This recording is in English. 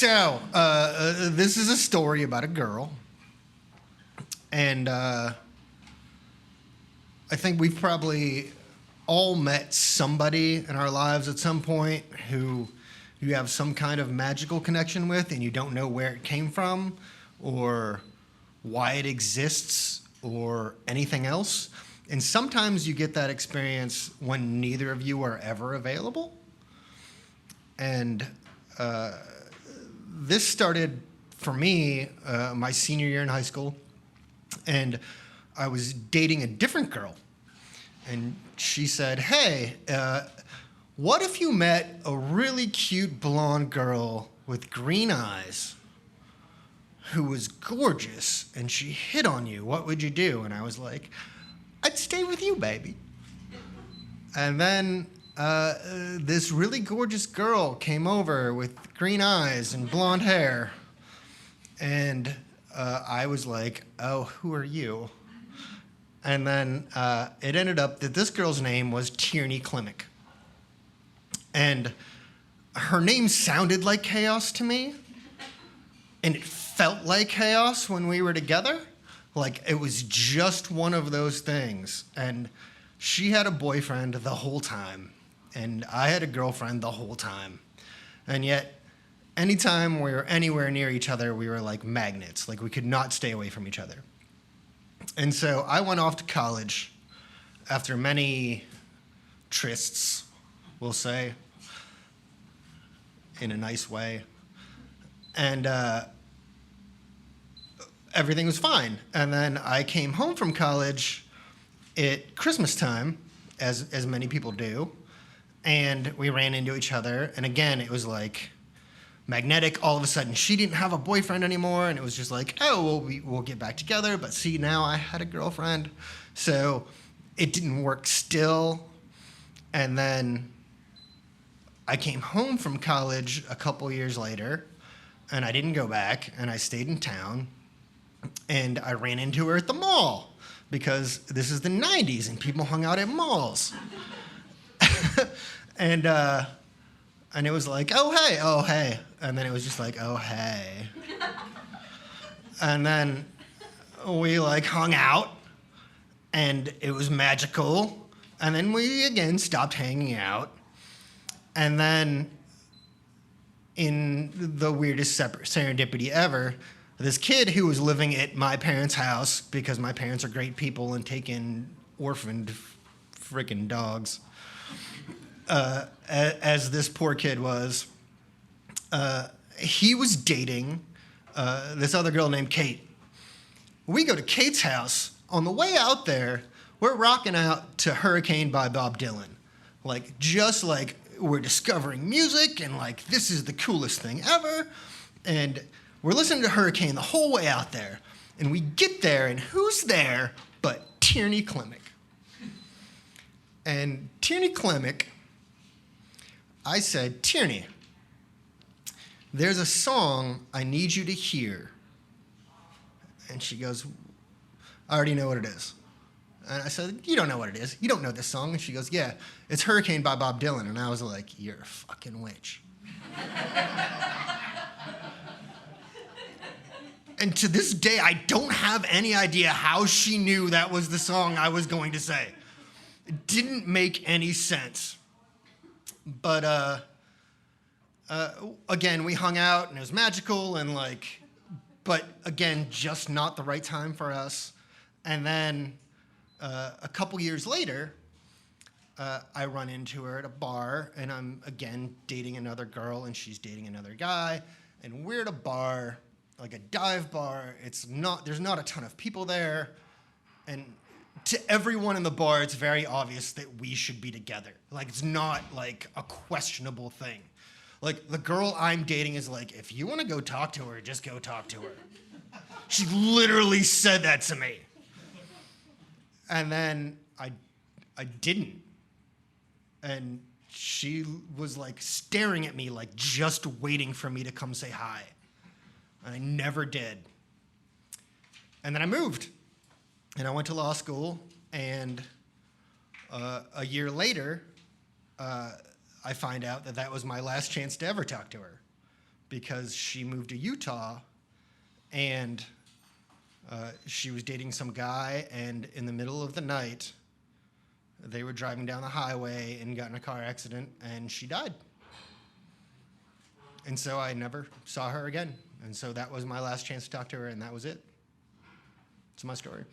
This is a story about a girl, and I think we've probably all met somebody in our lives at some point who you have some kind of magical connection with, and you don't know where it came from, or why it exists, or anything else. And sometimes you get that experience when neither of you are ever available. And this started for me my senior year in high school, and I was dating a different girl. And she said, hey, what if you met a really cute blonde girl with green eyes who was gorgeous and she hit on you? What would you do? And I was like, I'd stay with you, baby. And then this really gorgeous girl came over with green eyes and blonde hair. And I was like, oh, who are you? And then it ended up that this girl's name was Tierney Klimek. And her name sounded like chaos to me. And it felt like chaos when we were together. Like it was just one of those things. And she had a boyfriend the whole time. And I had a girlfriend the whole time. And yet, anytime we were anywhere near each other, we were like magnets. Like we could not stay away from each other. And so I went off to college after many trysts, we'll say, in a nice way. And everything was fine. And then I came home from college at Christmas time, as many people do, and we ran into each other. And again, it was like magnetic. All of a sudden, she didn't have a boyfriend anymore, and it was just like, oh, well, we'll get back together. But see, now I had a girlfriend, so it didn't work still. And then I came home from college a couple years later, and I didn't go back, and I stayed in town, and I ran into her at the mall, because this is the 90s, and people hung out at malls. And it was like, oh, hey. And then it was just like, oh, hey. And then we like hung out, and it was magical. And then we again stopped hanging out. And then in the weirdest serendipity ever, this kid who was living at my parents' house, because my parents are great people and take in orphaned freaking dogs, as this poor kid was, he was dating this other girl named Kate. We go to Kate's house. On the way out there, we're rocking out to Hurricane by Bob Dylan. Like, just like we're discovering music, and like, this is the coolest thing ever. And we're listening to Hurricane the whole way out there. And we get there, and who's there but Tierney Klimek? And Tierney Klimek, I said, Tierney, there's a song I need you to hear. And she goes, I already know what it is. And I said, you don't know what it is. You don't know this song. And she goes, yeah, it's Hurricane by Bob Dylan. And I was like, you're a fucking witch. And to this day, I don't have any idea how she knew that was the song I was going to say. It didn't make any sense. But again, we hung out, and it was magical, and like, but again, just not the right time for us. And then a couple years later, I run into her at a bar, and I'm again dating another girl, and she's dating another guy, and we're at a bar, like a dive bar. There's not a ton of people there, and to everyone in the bar, it's very obvious that we should be together. Like, it's not like a questionable thing. Like, the girl I'm dating is like, if you want to go talk to her, just go talk to her. She literally said that to me. And then I didn't. And she was like staring at me, like just waiting for me to come say hi. And I never did. And then I moved. And I went to law school, and a year later, I find out that that was my last chance to ever talk to her, because she moved to Utah, and she was dating some guy, and in the middle of the night, they were driving down the highway and got in a car accident, and she died. And so I never saw her again. And so that was my last chance to talk to her, and that was it. It's my story.